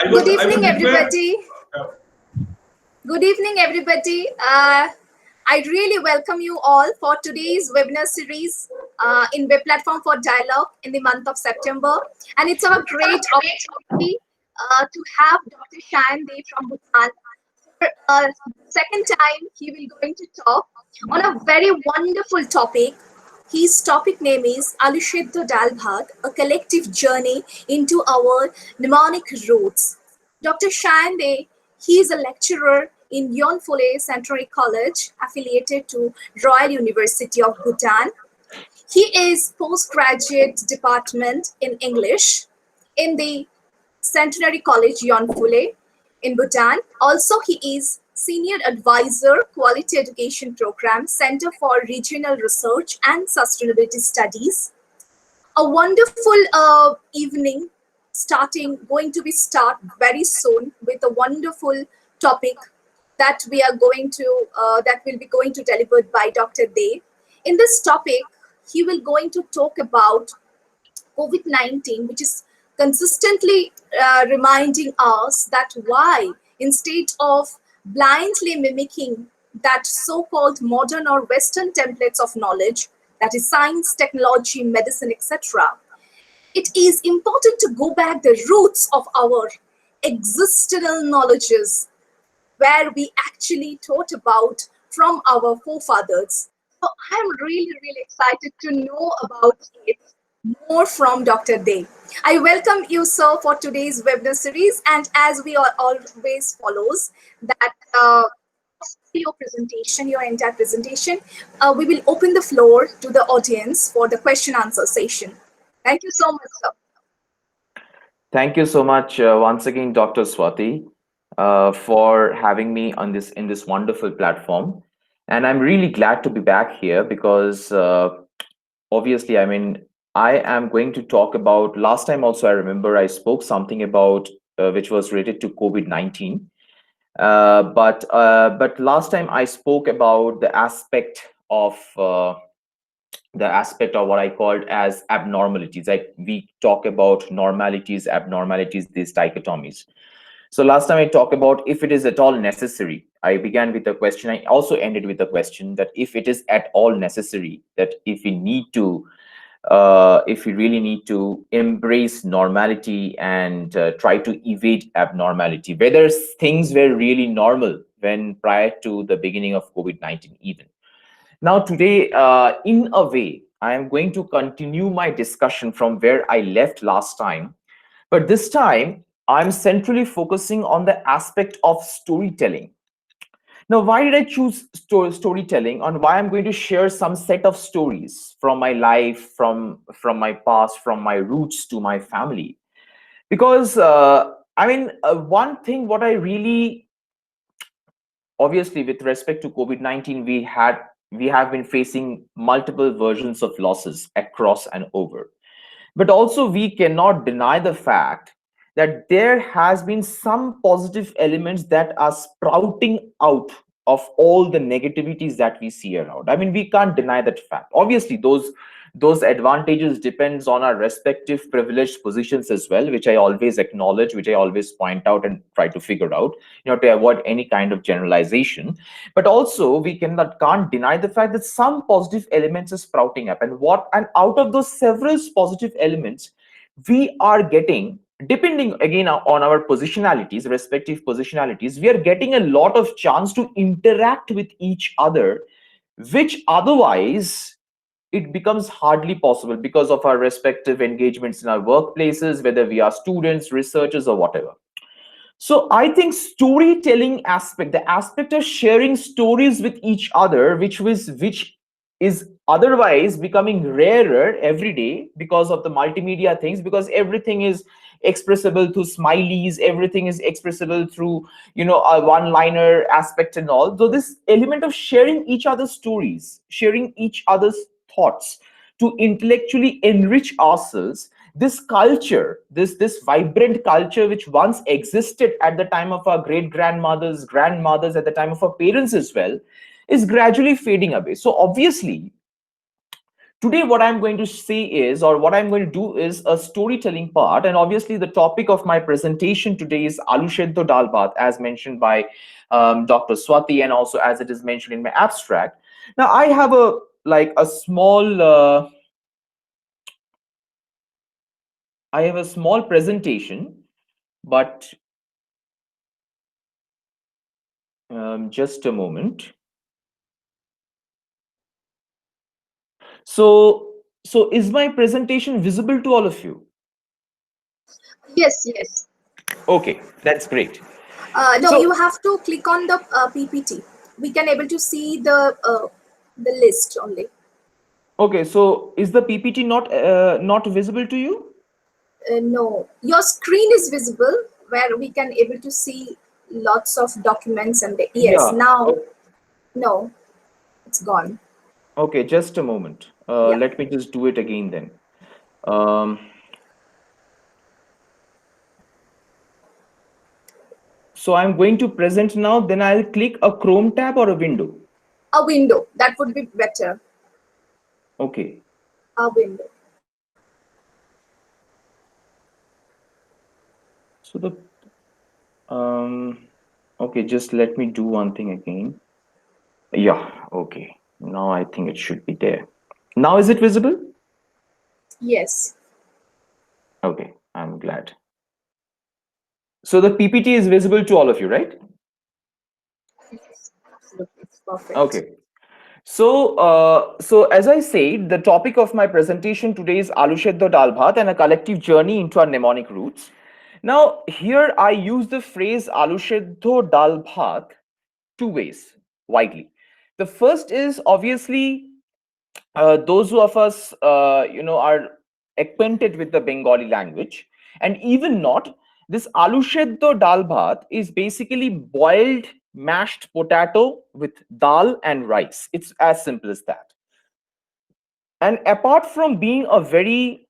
Good I was evening, referred. everybody. Good evening, everybody. I really welcome you all for today's webinar series in Web Platform for Dialogue in the month of September. And it's our great opportunity to have Dr. Shayan Dey from Bhutan. For second time, he will going to talk on a very wonderful topic. His topic name is Alusheddo Dalbhat, a collective journey into our mnemonic roots. Dr. Shande, he is a lecturer in Yonfole Centenary College, affiliated to Royal University of Bhutan. He is postgraduate department in English in the Centenary College Yonfole in Bhutan. Also, he is senior advisor, Quality Education Program, Center for Regional Research and Sustainability Studies. A wonderful evening going to be start very soon with a wonderful topic that that will be going to delivered by Dr. Dey. In this topic, he will going to talk about COVID-19, which is consistently reminding us that why, instead of blindly mimicking that so-called modern or Western templates of knowledge, that is science, technology, medicine, etc., it is important to go back the roots of our existential knowledges where we actually taught about from our forefathers. So I'm really, really excited to know about it more from Dr. Dey. I welcome you, sir, for today's webinar series. And as we are always follows that your presentation, your entire presentation, we will open the floor to the audience for the question answer session. Thank you so much, sir. Thank you so much once again, Dr. Swati, for having me on this wonderful platform. And I'm really glad to be back here because obviously, I mean, I am going to talk about, last time also I remember I spoke something about which was related to COVID-19. But last time I spoke about the aspect of what I called as abnormalities. Like we talk about normalities, abnormalities, these dichotomies. So last time I talked about if it is at all necessary. I began with a question. I also ended with a question that if it is at all necessary, that if we really need to embrace normality and try to evade abnormality, whether things were really normal when prior to the beginning of COVID-19 even. Now today, in a way, I am going to continue my discussion from where I left last time, but this time I'm centrally focusing on the aspect of storytelling. Now, why did I choose storytelling, and why I'm going to share some set of stories from my life, from my past, from my roots to my family? Because I mean, one thing what I really, obviously with respect to COVID-19, we have been facing multiple versions of losses across and over. But also we cannot deny the fact that there has been some positive elements that are sprouting out of all the negativities that we see around. I mean, we can't deny that fact. Obviously, those advantages depends on our respective privileged positions as well, which I always acknowledge, which I always point out and try to figure out, to avoid any kind of generalization. But also we can't deny the fact that some positive elements are sprouting up, and out of those several positive elements, we are getting, depending again on our positionalities, respective positionalities, we are getting a lot of chance to interact with each other, which otherwise it becomes hardly possible because of our respective engagements in our workplaces, whether we are students, researchers, or whatever. So I think storytelling aspect, the aspect of sharing stories with each other, which is otherwise becoming rarer every day because of the multimedia things, because everything is expressible through smileys, everything is expressible through a one-liner aspect and all. So this element of sharing each other's stories, sharing each other's thoughts to intellectually enrich ourselves, this culture, this vibrant culture which once existed at the time of our great grandmothers, at the time of our parents as well, is gradually fading away. So obviously, today what I'm going to say is, or what I'm going to do is a storytelling part. And obviously the topic of my presentation today is Alu Seddho Dal Bhat, as mentioned by Dr. Swati, and also as it is mentioned in my abstract. Now I have a small I have a small presentation, but just a moment. So is my presentation visible to all of you? Yes, yes. Okay, that's great. No, So you have to click on the PPT. We can able to see the list only. okay, so is the PPT not visible to you? No, your screen is visible where we can able to see lots of documents and yes, Yeah. now no, it's gone. Okay, just a moment. Yeah. Let me just do it again then. Um, so I'm going to present now, then I'll click a Chrome tab or a window. A window. That would be better. Okay. A window. So okay, just let me do one thing again. Yeah, okay. Now I think it should be there. Now is it visible? Yes. Okay, I'm glad. So the PPT is visible to all of you, right? Yes. Absolutely. It's perfect. Okay. So as I said, the topic of my presentation today is Alu Seddho Dal Bhat and a collective journey into our mnemonic roots. Now, here I use the phrase Alu Seddho Dal Bhat two ways widely. The first is obviously those who of us are acquainted with the Bengali language, and even not, this Alu Seddho Dal Bhat is basically boiled mashed potato with dal and rice. It's as simple as that. And apart from being a very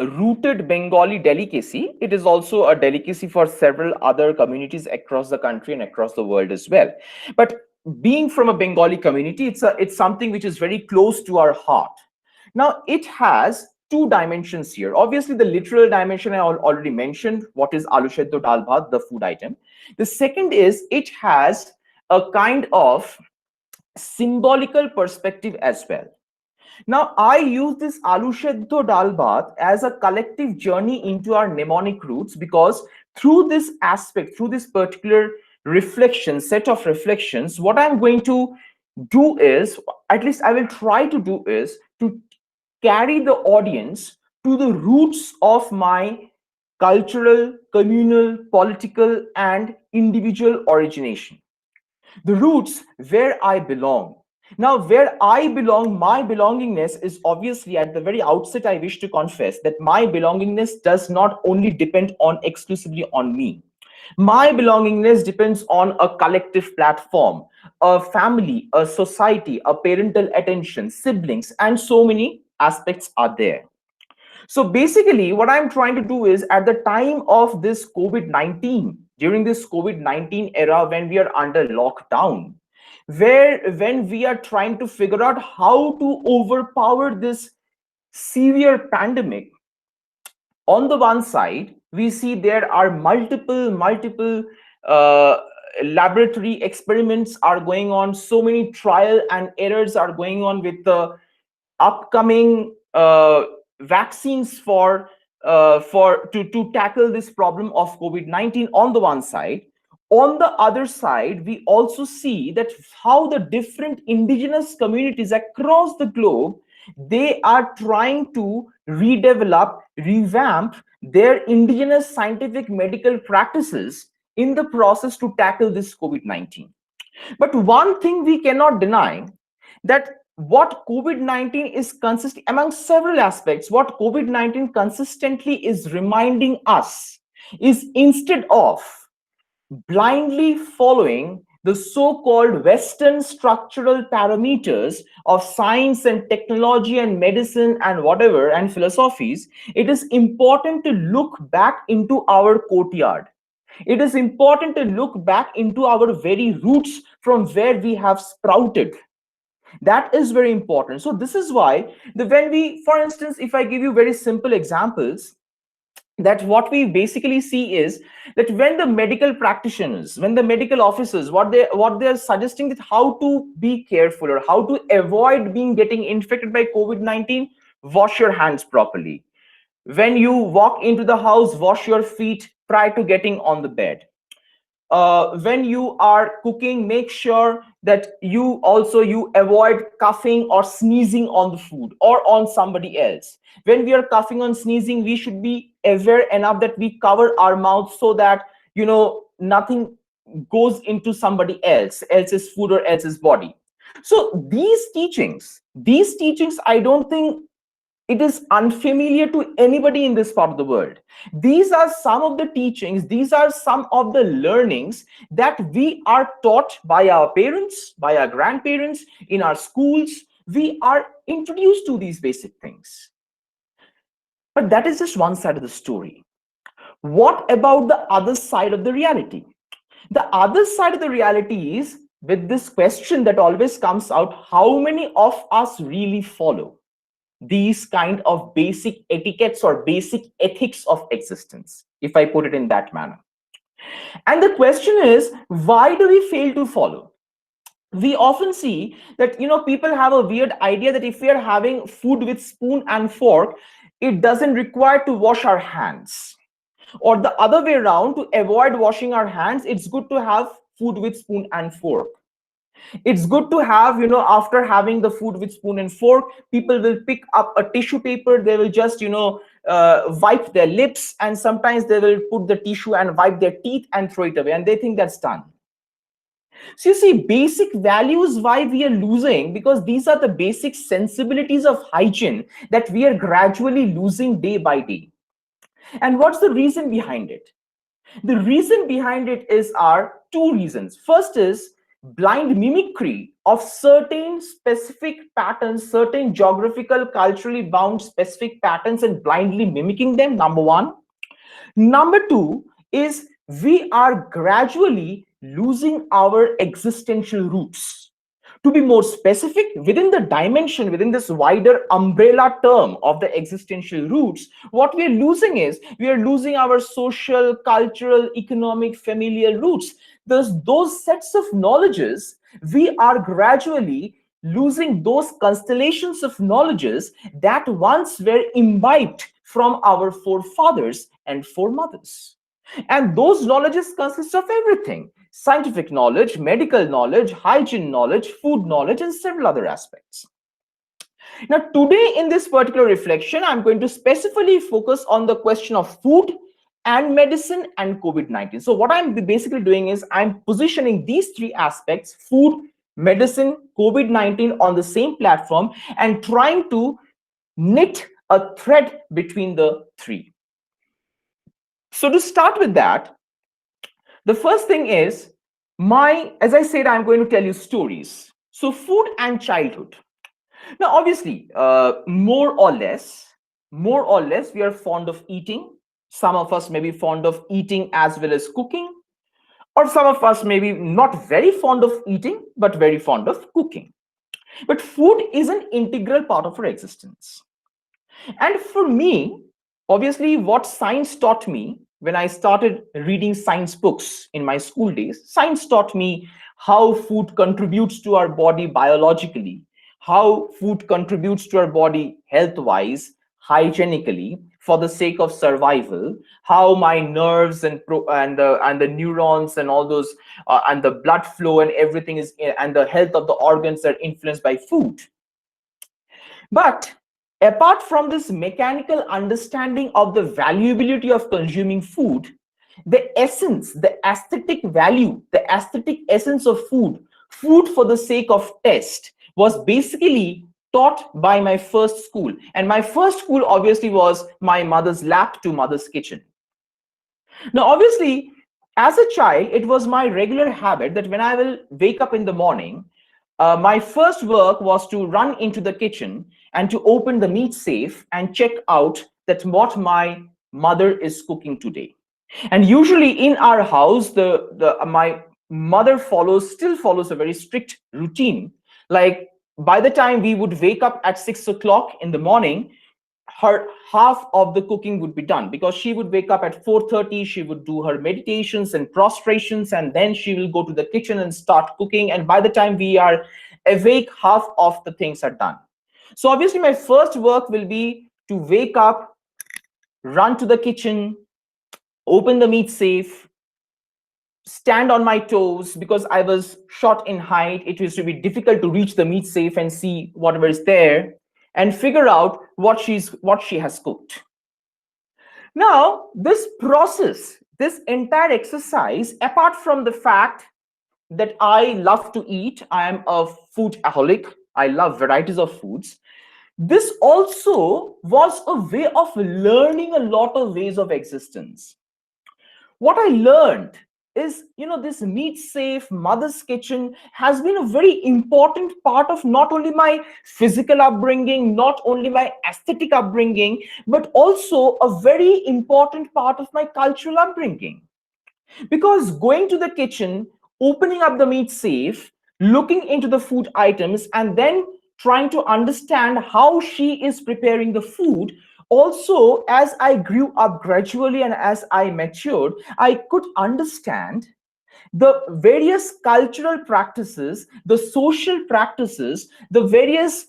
rooted Bengali delicacy, it is also a delicacy for several other communities across the country and across the world as well. But being from a Bengali community, it's something which is very close to our heart. Now, it has two dimensions here. Obviously, the literal dimension I already mentioned, what is Alu Seddho Dal Bhat, the food item. The second is it has a kind of symbolical perspective as well. Now, I use this Alu Seddho Dal Bhat as a collective journey into our mnemonic roots, because through this aspect, through this particular reflection, set of reflections, what I'm going to do is, at least I will try to do, is to carry the audience to the roots of my cultural, communal, political, and individual origination, the roots where I belong. Now, where I belong, my belongingness is obviously, at the very outset, I wish to confess that my belongingness does not only depend on exclusively on me. My belongingness depends on a collective platform, a family, a society, a parental attention, siblings, and so many aspects are there. So basically, what I'm trying to do is, at the time of this COVID-19, during this COVID-19 era, when we are under lockdown, when we are trying to figure out how to overpower this severe pandemic, on the one side, we see there are multiple uh, laboratory experiments are going on, so many trial and errors are going on with the upcoming vaccines to tackle this problem of COVID-19 on the one side. On the other side, we also see that how the different indigenous communities across the globe, they are trying to redevelop, revamp their indigenous scientific medical practices in the process to tackle this COVID-19. But one thing we cannot deny, that what COVID-19 is consistent among several aspects, what COVID-19 consistently is reminding us is, instead of blindly following the so-called Western structural parameters of science and technology and medicine and whatever and philosophies, it is important to look back into our courtyard. It is important to look back into our very roots from where we have sprouted. That is very important. So this is why when we, for instance, if I give you very simple examples, that what we basically see is that when the medical practitioners, when the medical officers, what they're suggesting, that how to be careful or how to avoid being getting infected by COVID-19, wash your hands properly. When you walk into the house, wash your feet prior to getting on the bed. When you are cooking, make sure that you avoid coughing or sneezing on the food or on somebody else. When we are coughing and sneezing, we should be aware enough that we cover our mouth so that nothing goes into somebody else's food or else's body. So these teachings, I don't think it is unfamiliar to anybody in this part of the world. These are some of the teachings, these are some of the learnings that we are taught by our parents, by our grandparents, in our schools. We are introduced to these basic things. But that is just one side of the story. What about the other side of the reality? The other side of the reality is, with this question that always comes out, how many of us really follow these kind of basic etiquettes or basic ethics of existence, if I put it in that manner? And the question is, why do we fail to follow? We often see that people have a weird idea that if we are having food with spoon and fork, it doesn't require to wash our hands, or the other way around, to avoid washing our hands, it's good to have food with spoon and fork. It's good to have, after having the food with spoon and fork, people will pick up a tissue paper, they will just wipe their lips, and sometimes they will put the tissue and wipe their teeth and throw it away, and they think that's done. So you see, basic values, why we are losing, because these are the basic sensibilities of hygiene that we are gradually losing day by day. And what's the reason behind it? The reason behind it are two reasons. First is blind mimicry of certain specific patterns, certain geographical, culturally bound specific patterns, and blindly mimicking them, number one. Number two is we are gradually losing our existential roots. To be more specific, within the dimension, within this wider umbrella term of the existential roots, what we are losing is, we are losing our social, cultural, economic, familial roots. Those sets of knowledges, we are gradually losing those constellations of knowledges that once were imbibed from our forefathers and foremothers. And those knowledges consist of everything: scientific knowledge, medical knowledge, hygiene knowledge, food knowledge, and several other aspects. Now, today in this particular reflection, I'm going to specifically focus on the question of food and medicine and COVID-19. So what I'm basically doing is I'm positioning these three aspects, food, medicine, COVID-19, on the same platform and trying to knit a thread between the three. So to start with that, the first thing is, as I said, I'm going to tell you stories. So food and childhood. Now, obviously, more or less, we are fond of eating. Some of us may be fond of eating as well as cooking, or some of us may be not very fond of eating, but very fond of cooking. But food is an integral part of our existence. And for me, obviously, what science taught me when I started reading science books in my school days, science taught me how food contributes to our body biologically, how food contributes to our body health-wise, hygienically, for the sake of survival, how my nerves and the neurons and all those and the blood flow and everything is, and the health of the organs are influenced by food. But apart from this mechanical understanding of the valuability of consuming food, the essence, the aesthetic value, the aesthetic essence of food for the sake of taste, was basically taught by my first school. And my first school obviously was my mother's lap to mother's kitchen. Now, obviously, as a child, it was my regular habit that when I will wake up in the morning, my first work was to run into the kitchen and to open the meat safe and check out that what my mother is cooking today. And usually in our house, my mother still follows a very strict routine. Like, by the time we would wake up at 6 o'clock in the morning, her half of the cooking would be done, because she would wake up at 4:30, she would do her meditations and prostrations, and then she will go to the kitchen and start cooking. And by the time we are awake, half of the things are done. So obviously my first work will be to wake up, run to the kitchen, open the meat safe, stand on my toes, because I was short in height. It used to be difficult to reach the meat safe and see whatever is there, and figure out what she has cooked. Now, this process, this entire exercise, apart from the fact that I love to eat, I am a foodaholic, I love varieties of foods, this also was a way of learning a lot of ways of existence. What I learned is, this meat safe mother's kitchen has been a very important part of not only my physical upbringing, not only my aesthetic upbringing, but also a very important part of my cultural upbringing. Because going to the kitchen, opening up the meat safe, looking into the food items, and then trying to understand how she is preparing the food, also, as I grew up gradually and as I matured, I could understand the various cultural practices, the social practices, the various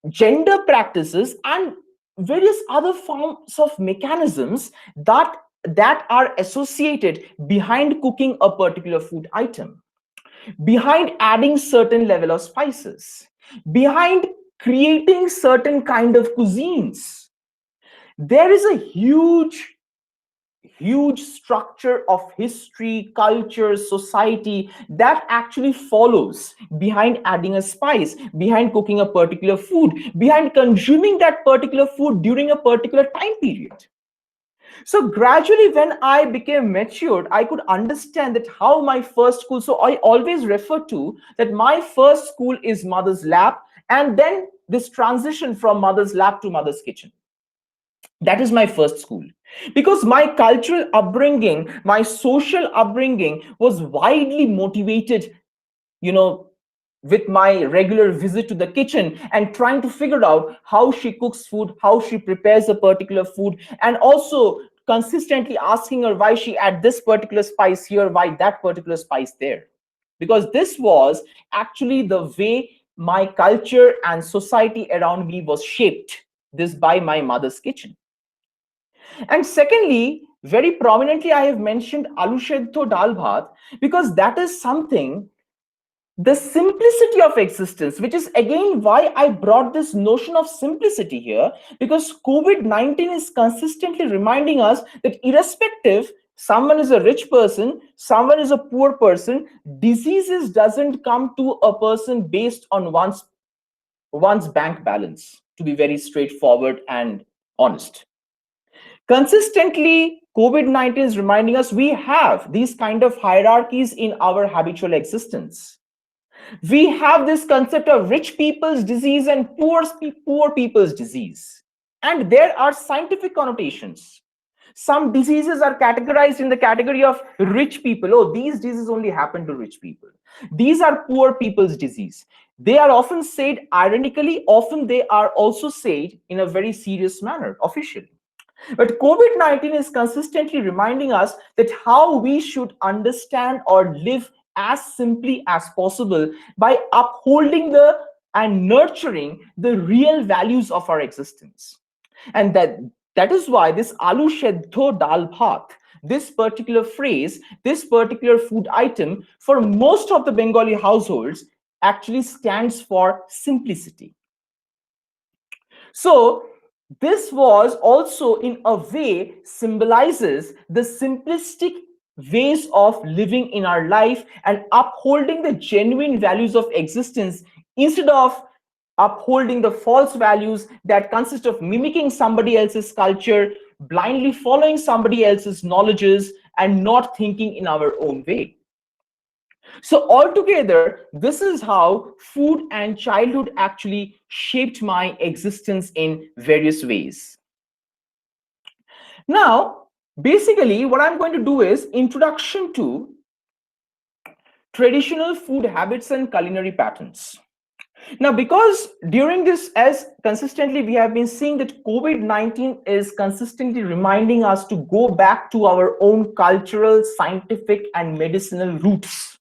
gender practices, and various other forms of mechanisms that are associated behind cooking a particular food item, behind adding certain level of spices, behind creating certain kind of cuisines. There is a huge structure of history, culture, society that actually follows behind adding a spice, behind cooking a particular food, behind consuming that particular food during a particular time period. So gradually, when I became matured, I could understand that how my first school, so I always refer to that my first school is mother's lap, and then this transition from mother's lap to mother's kitchen. That is my first school, because my cultural upbringing, my social upbringing was widely motivated, with my regular visit to the kitchen and trying to figure out how she cooks food, how she prepares a particular food, and also consistently asking her why she add this particular spice here, why that particular spice there. Because this was actually the way my culture and society around me was shaped, this by my mother's kitchen. And secondly, very prominently, I have mentioned Aloo Seddho Dal Bhat, because that is something, the simplicity of existence, which is again why I brought this notion of simplicity here, because COVID-19 is consistently reminding us that irrespective, someone is a rich person, someone is a poor person, diseases doesn't come to a person based on one's bank balance, to be very straightforward and honest. Consistently, COVID-19 is reminding us we have these kind of hierarchies in our habitual existence. We have this concept of rich people's disease and poor people's disease. And there are scientific connotations. Some diseases are categorized in the category of rich people. Oh, these diseases only happen to rich people. These are poor people's disease. They are often said ironically, often they are also said in a very serious manner, officially. But COVID-19 is consistently reminding us that how we should understand or live as simply as possible by upholding and nurturing the real values of our existence. And that is why this Aloo Seddho Dal Bhat, this particular phrase, this particular food item, for most of the Bengali households actually stands for simplicity. So this was also in a way symbolizes the simplistic ways of living in our life and upholding the genuine values of existence instead of upholding the false values that consist of mimicking somebody else's culture, blindly following somebody else's knowledges, and not thinking in our own way. So altogether, this is how food and childhood actually shaped my existence in various ways. Now, basically, what I'm going to do is introduction to traditional food habits and culinary patterns. Now, because during this, as consistently we have been seeing that COVID-19 is consistently reminding us to go back to our own cultural, scientific, and medicinal roots.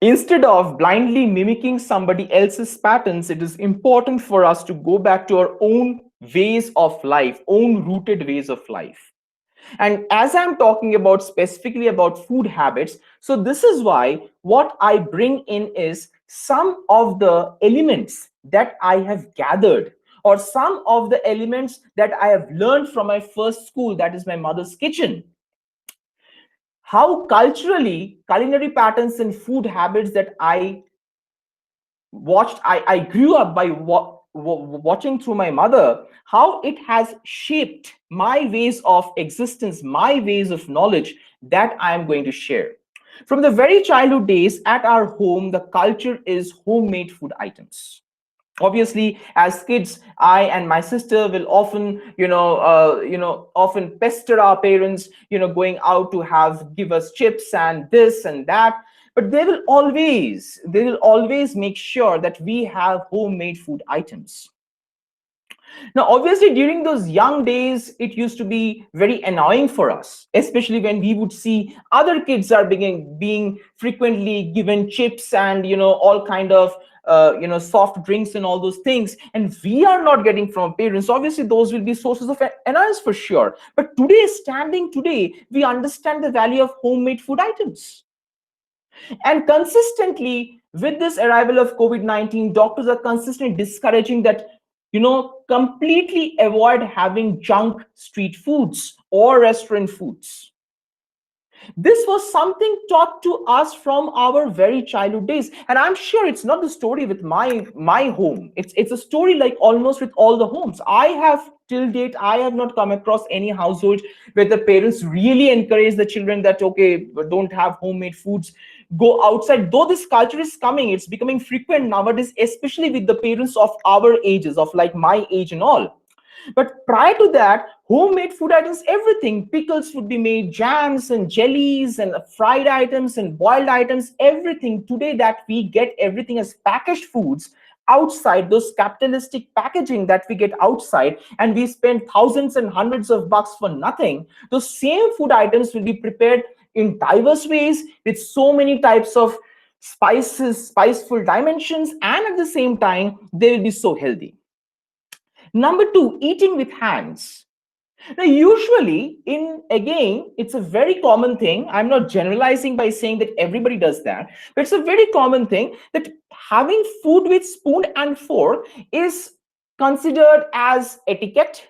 Instead of blindly mimicking somebody else's patterns, it is important for us to go back to our own ways of life, own rooted ways of life. And as I'm talking about specifically about food habits, so this is why what I bring in is some of the elements that I have gathered, or some of the elements that I have learned from my first school, that is my mother's kitchen. How culturally culinary patterns and food habits that I watched, I grew up by watching through my mother, how it has shaped my ways of existence, my ways of knowledge that I am going to share. From the very childhood days at our home, the culture is homemade food items. Obviously, as kids, I and my sister will often often pester our parents, going out to have give us chips and this and that, but they will always make sure that we have homemade food items. Now, obviously, during those young days, it used to be very annoying for us, especially when we would see other kids are being frequently given chips and all kind of soft drinks and all those things, and we are not getting from parents. Obviously, those will be sources of annoyance for sure. But today, standing today, we understand the value of homemade food items. And consistently, with this arrival of COVID-19, doctors are consistently discouraging that, completely avoid having junk street foods or restaurant foods. This was something taught to us from our very childhood days. And I'm sure it's not the story with my home. It's a story like almost with all the homes. Till date, I have not come across any household where the parents really encourage the children that, okay, don't have homemade foods, go outside. Though this culture is coming, it's becoming frequent nowadays, especially with the parents of our ages, of like my age and all. But prior to that, homemade food items, everything, pickles would be made, jams and jellies and fried items and boiled items, everything today that we get everything as packaged foods outside, those capitalistic packaging that we get outside, and we spend thousands and hundreds of bucks for nothing. Those same food items will be prepared in diverse ways with so many types of spices, spiceful dimensions, and at the same time, they will be so healthy. Number two, eating with hands. Now, usually, it's a very common thing. I'm not generalizing by saying that everybody does that, but it's a very common thing that having food with spoon and fork is considered as etiquette.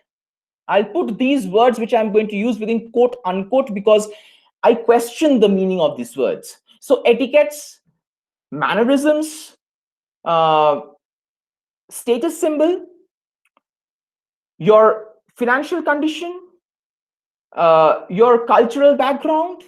I'll put these words which I'm going to use within quote unquote because I question the meaning of these words. So, etiquettes, mannerisms, uh, status symbol, your financial condition, your cultural background,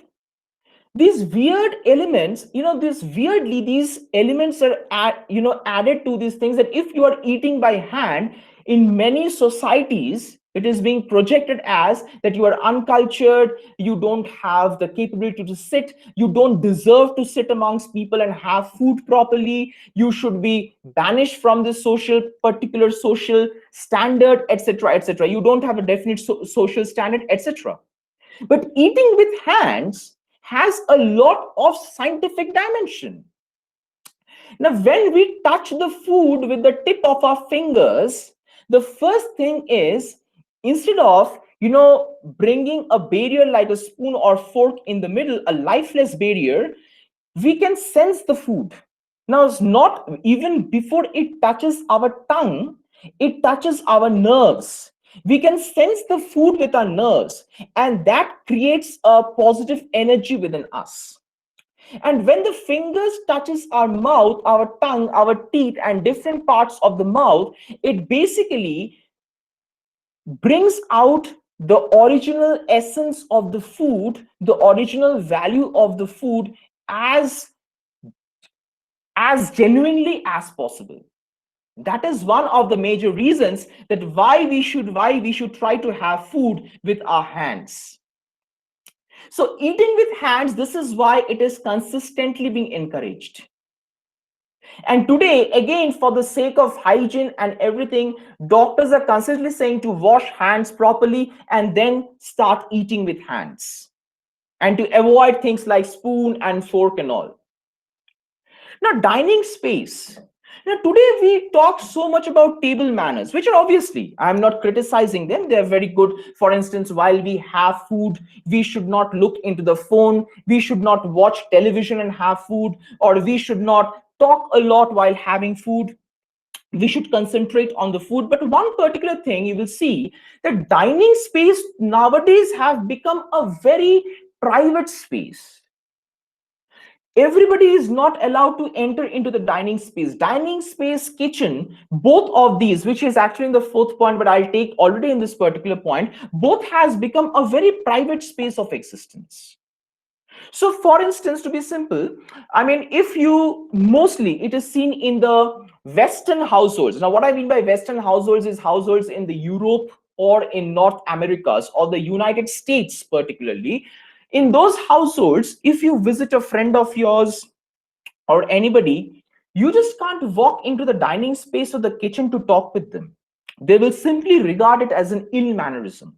these weird elements, these elements are added to these things, that if you are eating by hand, in many societies it is being projected as that you are uncultured, you don't have the capability to sit, you don't deserve to sit amongst people and have food properly, you should be banished from this particular social standard, etc., etc. You don't have a definite social standard, etc. But eating with hands has a lot of scientific dimension. Now, when we touch the food with the tip of our fingers, the first thing is, instead of bringing a barrier like a spoon or fork in the middle, a lifeless barrier, we can sense the food. Now, it's not even before it touches our tongue, it touches our nerves. We can sense the food with our nerves, and that creates a positive energy within us. And when the fingers touches our mouth, our tongue, our teeth, and different parts of the mouth, it basically brings out the original essence of the food, the original value of the food as genuinely as possible. That is one of the major reasons that why we should try to have food with our hands. So eating with hands, this is why it is consistently being encouraged. And today, again, for the sake of hygiene and everything, doctors are constantly saying to wash hands properly and then start eating with hands, and to avoid things like spoon and fork and all. Now, dining space. Now, today we talk so much about table manners, which are obviously, I'm not criticizing them, they're very good. For instance, while we have food, we should not look into the phone, we should not watch television and have food, or we should not talk a lot while having food. We should concentrate on the food. But one particular thing you will see, that dining space nowadays have become a very private space. Everybody is not allowed to enter into the dining space, kitchen, both of these, which is actually in the fourth point, but I'll take already in this particular point, both has become a very private space of existence. So for instance, to be simple, I mean, if you mostly, it is seen in the Western households. Now, what I mean by Western households is households in the Europe or in North Americas or the United States particularly. In those households, if you visit a friend of yours or anybody, you just can't walk into the dining space or the kitchen to talk with them. They will simply regard it as an ill mannerism.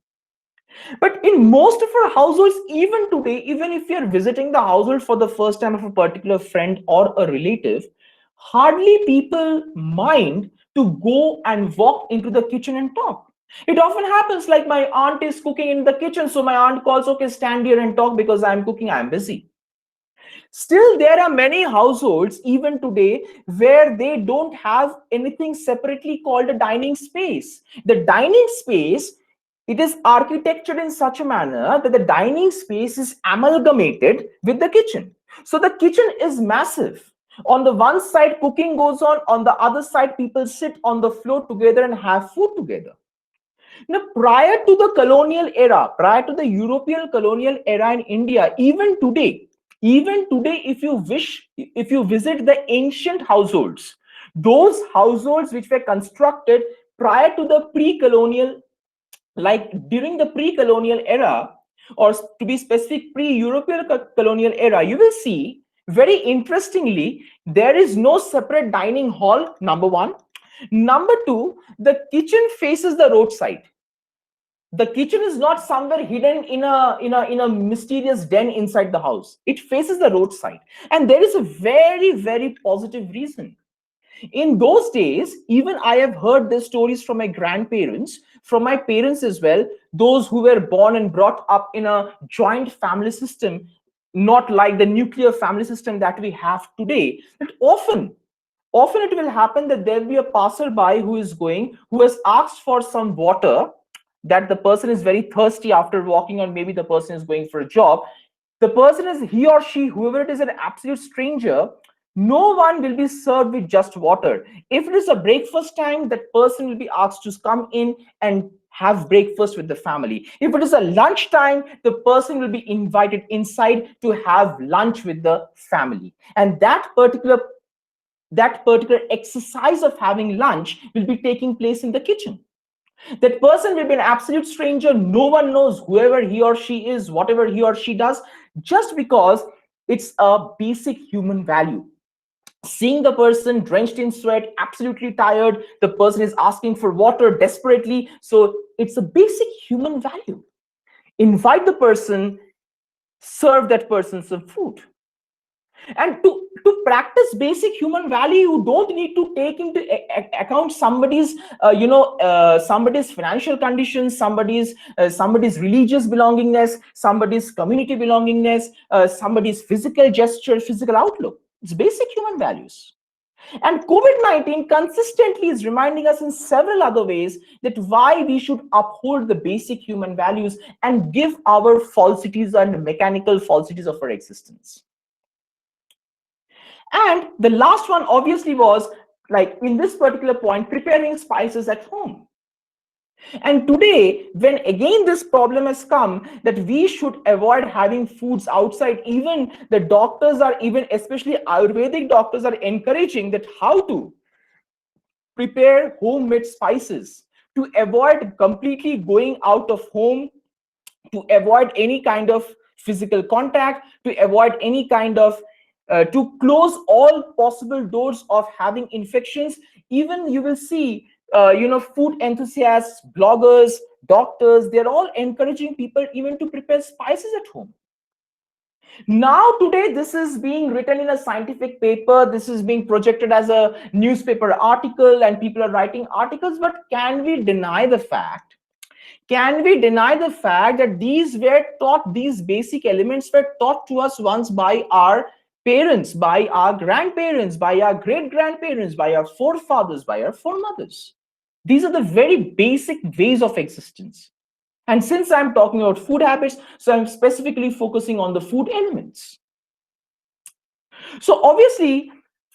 But in most of our households, even today, even if you're visiting the household for the first time of a particular friend or a relative, hardly people mind to go and walk into the kitchen and talk. It often happens like my aunt is cooking in the kitchen, so my aunt calls, okay, stand here and talk because I'm cooking, I'm busy. Still, there are many households, even today, where they don't have anything separately called a dining space. The dining space, it is architectured in such a manner that the dining space is amalgamated with the kitchen. So the kitchen is massive. On the one side, cooking goes on the other side, people sit on the floor together and have food together. Now, prior to the colonial era, prior to the European colonial era in India, even today, if you wish, if you visit the ancient households, those households which were constructed prior to the pre-colonial, like during the pre-colonial era, or to be specific, pre-European colonial era, you will see very interestingly, there is no separate dining hall, number one. Number two, the kitchen faces the roadside. The kitchen is not somewhere hidden in a mysterious den inside the house. It faces the roadside, and there is a very positive reason. In those days, even I have heard the stories from my grandparents, from my parents as well, those who were born and brought up in a joint family system, not like the nuclear family system that we have today. That often it will happen that there will be a passerby who has asked for some water, that the person is very thirsty after walking, or maybe the person is going for a job. The person is, he or she, whoever it is, an absolute stranger. No one will be served with just water. If it is a breakfast time, that person will be asked to come in and have breakfast with the family. If it is a lunch time, the person will be invited inside to have lunch with the family. And that particular exercise of having lunch will be taking place in the kitchen. That person will be an absolute stranger. No one knows whoever he or she is, whatever he or she does, just because it's a basic human value. Seeing the person drenched in sweat, absolutely tired, the person is asking for water desperately. So it's a basic human value. Invite the person, serve that person some food. And to practice basic human value, you don't need to take into account somebody's somebody's financial conditions, somebody's religious belongingness, somebody's community belongingness, somebody's physical gesture, physical outlook. It's basic human values. And COVID-19 consistently is reminding us in several other ways that why we should uphold the basic human values and give our falsities and mechanical falsities of our existence. And the last one obviously was, like in this particular point, preparing spices at home. And today, when again this problem has come that we should avoid having foods outside, even the doctors are, even especially Ayurvedic doctors are encouraging that how to prepare homemade spices, to avoid completely going out of home, to avoid any kind of physical contact, to avoid any kind of to close all possible doors of having infections. Even you will see, food enthusiasts, bloggers, doctors, they're all encouraging people even to prepare spices at home. Now, today, this is being written in a scientific paper, this is being projected as a newspaper article, and people are writing articles. But can we deny the fact? Can we deny the fact that these were taught, these basic elements were taught to us once by our parents, by our grandparents, by our great grandparents, by our forefathers, by our foremothers? These are the very basic ways of existence. And since I'm talking about food habits, so I'm specifically focusing on the food elements. So obviously,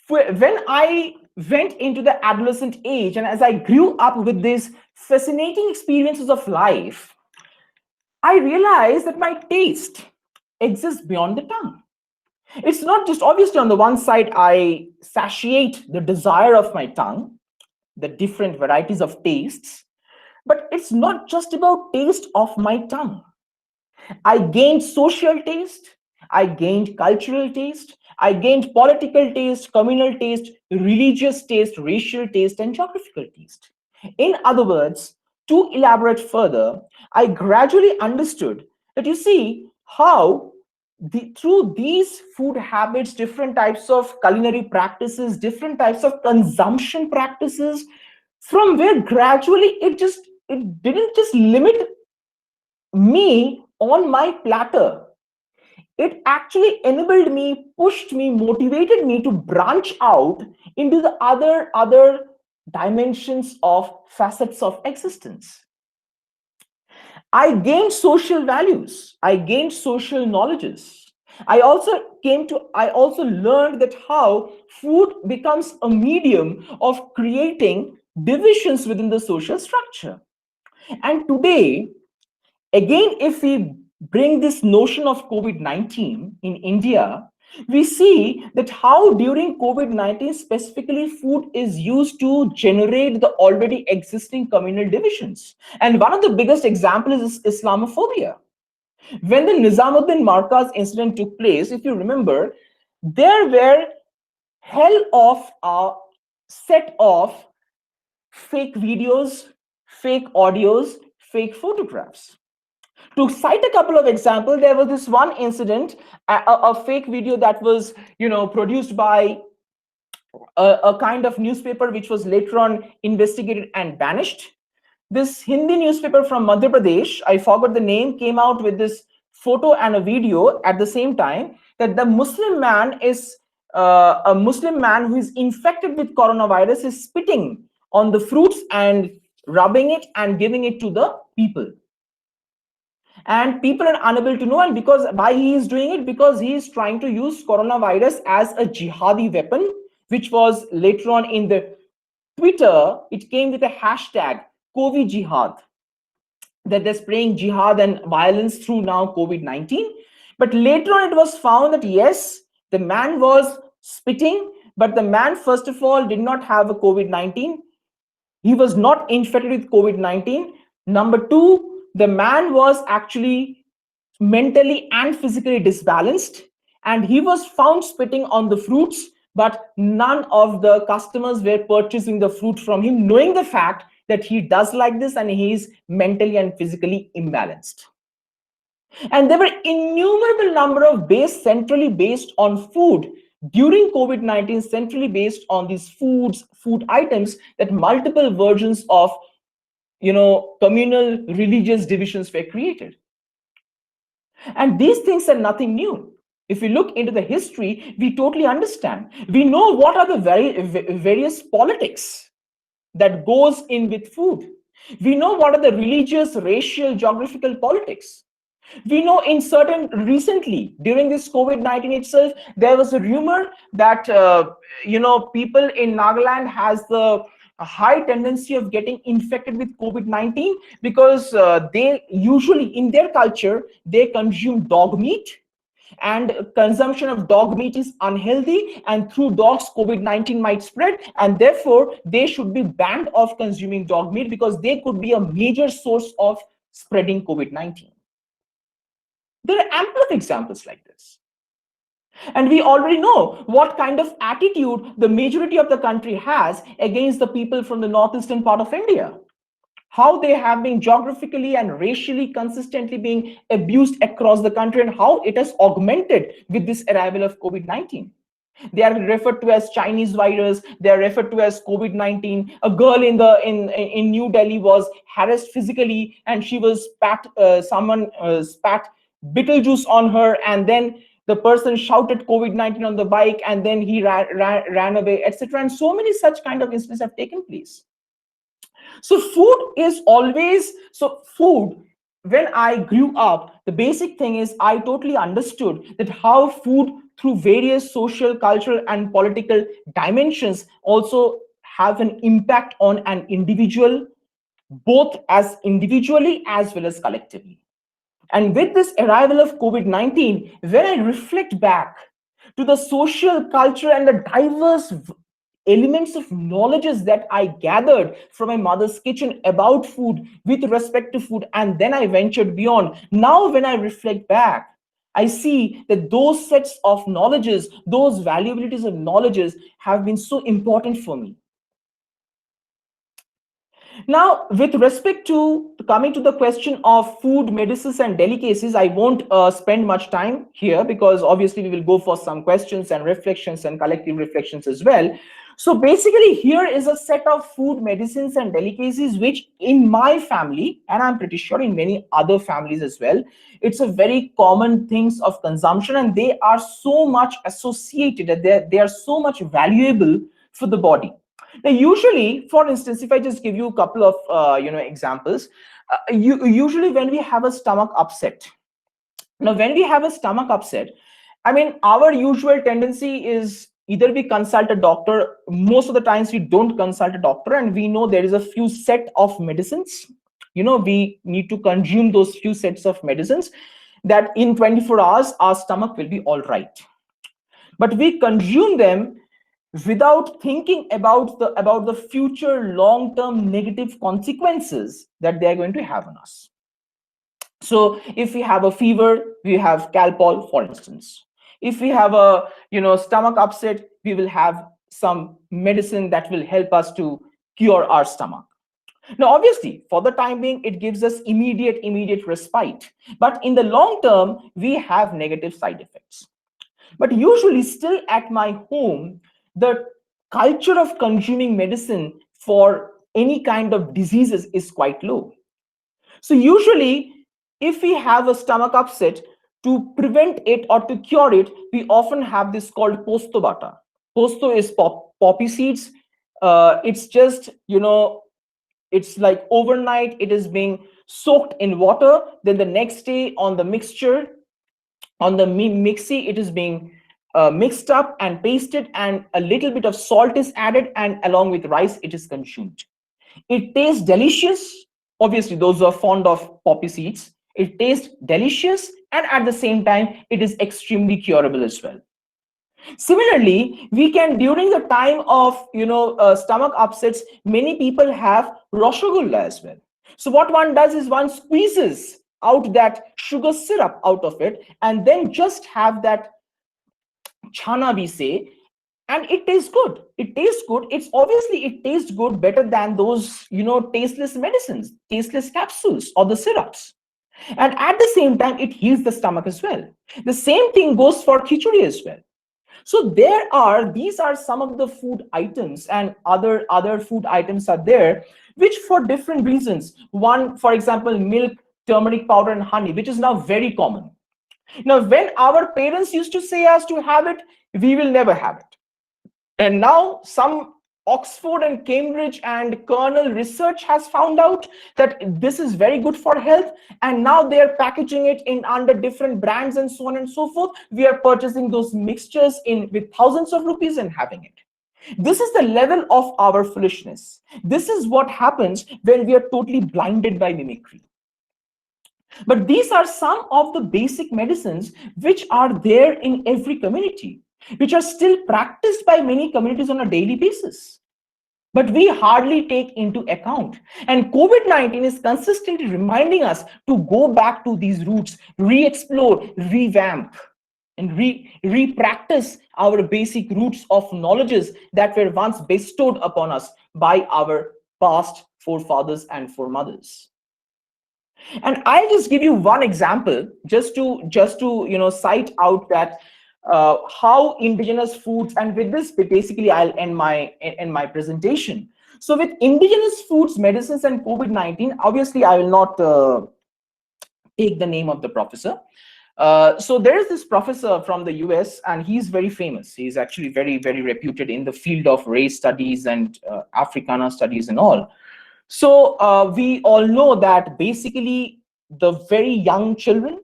when I went into the adolescent age, and as I grew up with these fascinating experiences of life, I realized that my taste exists beyond the tongue. It's not just, obviously, on the one side, I satiate the desire of my tongue, the different varieties of tastes, but it's not just about taste of my tongue. I gained social taste, I gained cultural taste, I gained political taste, communal taste, religious taste, racial taste, and geographical taste. In other words, to elaborate further, I gradually understood that, you see, how through these food habits, different types of culinary practices, different types of consumption practices, from where gradually it didn't just limit me on my platter. It actually enabled me, pushed me, motivated me to branch out into the other dimensions of facets of existence. I gained social values. I gained social knowledges. I also learned that how food becomes a medium of creating divisions within the social structure. And today, again, if we bring this notion of COVID-19 in India, we see that how during COVID-19 specifically food is used to generate the already existing communal divisions. And one of the biggest examples is Islamophobia. When the Nizamuddin Markaz incident took place, if you remember, there were hell of a set of fake videos, fake audios, fake photographs. To cite a couple of examples, there was this one incident, a fake video that was, produced by a kind of newspaper which was later on investigated and banished. This Hindi newspaper from Madhya Pradesh, I forgot the name, came out with this photo and a video at the same time, that the Muslim man is a Muslim man who is infected with coronavirus is spitting on the fruits and rubbing it and giving it to the people. And people are unable to know, and because why he is doing it, because he is trying to use coronavirus as a jihadi weapon, which was later on in the Twitter, it came with a hashtag COVID Jihad, that they're spraying jihad and violence through now COVID-19. But later on, it was found that yes, the man was spitting, but the man, first of all, did not have a COVID-19. He was not infected with COVID-19. Number two, the man was actually mentally and physically disbalanced, and he was found spitting on the fruits, but none of the customers were purchasing the fruit from him, knowing the fact that he does like this and he is mentally and physically imbalanced. And there were innumerable number of centrally based on food during COVID-19, centrally based on these food items, that multiple versions of communal religious divisions were created. And these things are nothing new. If we look into the history, we totally understand. We know what are the various politics that goes in with food. We know what are the religious, racial, geographical politics. We know recently during this COVID-19 itself, there was a rumor that people in Nagaland has a high tendency of getting infected with COVID-19 because they usually, in their culture, they consume dog meat, and consumption of dog meat is unhealthy, and through dogs COVID-19 might spread, and therefore they should be banned of consuming dog meat because they could be a major source of spreading COVID-19. There are ample of examples like this. And we already know what kind of attitude the majority of the country has against the people from the northeastern part of India. How they have been geographically and racially consistently being abused across the country, and how it has augmented with this arrival of COVID-19. They are referred to as Chinese virus. They are referred to as COVID-19. A girl in New Delhi was harassed physically, and she was someone spat Beetlejuice on her, and then the person shouted COVID-19 on the bike, and then he ran away, etc. And so many such kind of incidents have taken place. So food is always food. When I grew up, the basic thing is I totally understood that how food through various social, cultural, and political dimensions also have an impact on an individual, both as individually as well as collectively. And with this arrival of COVID-19, when I reflect back to the social, culture, and the diverse elements of knowledges that I gathered from my mother's kitchen about food with respect to food, and then I ventured beyond. Now, when I reflect back, I see that those sets of knowledges, those valuabilities of knowledges have been so important for me. Now, with respect to coming to the question of food, medicines, and delicacies, I won't spend much time here because obviously we will go for some questions and reflections and collective reflections as well. So basically, here is a set of food, medicines, and delicacies which in my family, and I'm pretty sure in many other families as well, it's a very common things of consumption, and they are so much associated, they are so much valuable for the body. Now, usually, for instance, if I just give you a couple of examples, usually when we have a stomach upset. Now, when we have a stomach upset, I mean, our usual tendency is either we consult a doctor. Most of the times we don't consult a doctor, and we know there is a few set of medicines. We need to consume those few sets of medicines that in 24 hours our stomach will be all right. But we consume them without thinking about the future long-term negative consequences that they are going to have on us. So if we have a fever, we have Calpol, for instance. If we have a stomach upset, we will have some medicine that will help us to cure our stomach. Now, obviously, for the time being, it gives us immediate respite. But in the long term, we have negative side effects. But usually still at my home, the culture of consuming medicine for any kind of diseases is quite low. So usually, if we have a stomach upset, to prevent it or to cure it, we often have this called posto bata. Posto is poppy seeds. It's just, it's like overnight, it is being soaked in water. Then the next day on the mixture, on the mixie, it is being mixed up and pasted, and a little bit of salt is added, and along with rice, it is consumed. It tastes delicious. Obviously, those who are fond of poppy seeds, it tastes delicious, and at the same time, it is extremely curable as well. Similarly, we can, during the time of stomach upsets, many people have rasgulla as well. So what one does is one squeezes out that sugar syrup out of it, and then just have that chana, we say, and it tastes good. It tastes good. It tastes good better than those tasteless medicines, tasteless capsules or the syrups. And at the same time, it heals the stomach as well. The same thing goes for khichdi as well. So these are some of the food items, and other food items are there, which for different reasons. One, for example, milk, turmeric powder, and honey, which is now very common. Now, when our parents used to say us to have it, we will never have it. And now some Oxford and Cambridge and Cornell research has found out that this is very good for health, and now they are packaging it in under different brands and so on and so forth. We are purchasing those mixtures with thousands of rupees and having it. This is the level of our foolishness. This is what happens when we are totally blinded by mimicry. But these are some of the basic medicines which are there in every community, which are still practiced by many communities on a daily basis. But we hardly take into account. And COVID-19 is consistently reminding us to go back to these roots, re-explore, revamp. and re-practice our basic roots of knowledges that were once bestowed upon us by our past forefathers and foremothers. And I'll just give you one example, just to cite out that how indigenous foods, and with this basically I'll end my presentation. So with indigenous foods, medicines, and COVID-19, obviously I will not take the name of the professor. So there is this professor from the US, and he's very famous. He's actually very, very reputed in the field of race studies and Africana studies and all. So we all know that basically the very young children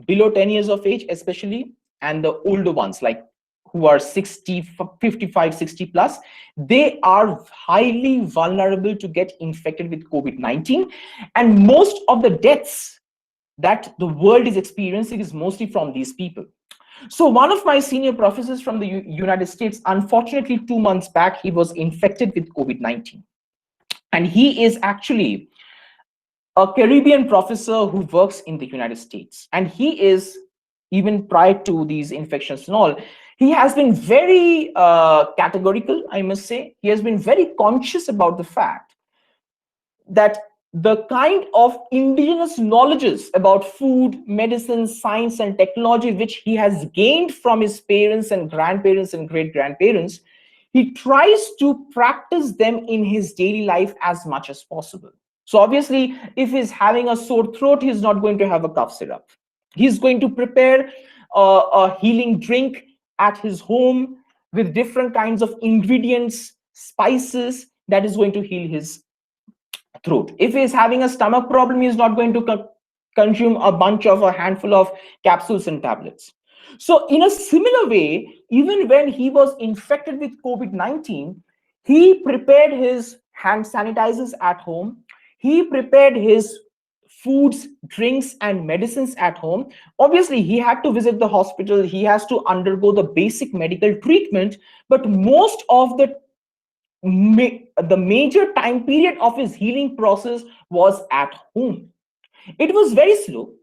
below 10 years of age, especially, and the older ones, like who are 60, 55, 60 plus, they are highly vulnerable to get infected with COVID-19. And most of the deaths that the world is experiencing is mostly from these people. So one of my senior professors from the United States, unfortunately 2 months back, he was infected with COVID-19. And he is actually a Caribbean professor who works in the United States. And he is, even prior to these infections and all, he has been very categorical, I must say. He has been very conscious about the fact that the kind of indigenous knowledges about food, medicine, science, and technology, which he has gained from his parents and grandparents and great-grandparents, he tries to practice them in his daily life as much as possible. So obviously, if he's having a sore throat, he's not going to have a cough syrup. He's going to prepare a healing drink at his home with different kinds of ingredients, spices, that is going to heal his throat. If he's having a stomach problem, he's not going to consume a handful of capsules and tablets. So in a similar way, even when he was infected with COVID-19, he prepared his hand sanitizers at home. He prepared his foods, drinks, and medicines at home. Obviously, he had to visit the hospital. He has to undergo the basic medical treatment, but most of the major time period of his healing process was at home. It was very slow.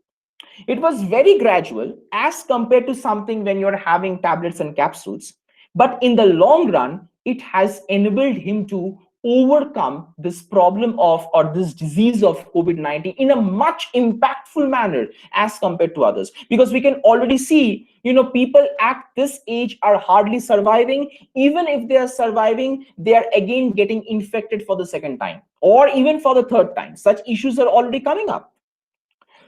It was very gradual as compared to something when you're having tablets and capsules. But in the long run, it has enabled him to overcome this problem of, or this disease of COVID-19 in a much impactful manner as compared to others. Because we can already see, people at this age are hardly surviving. Even if they are surviving, they are again getting infected for the second time, or even for the third time. Such issues are already coming up.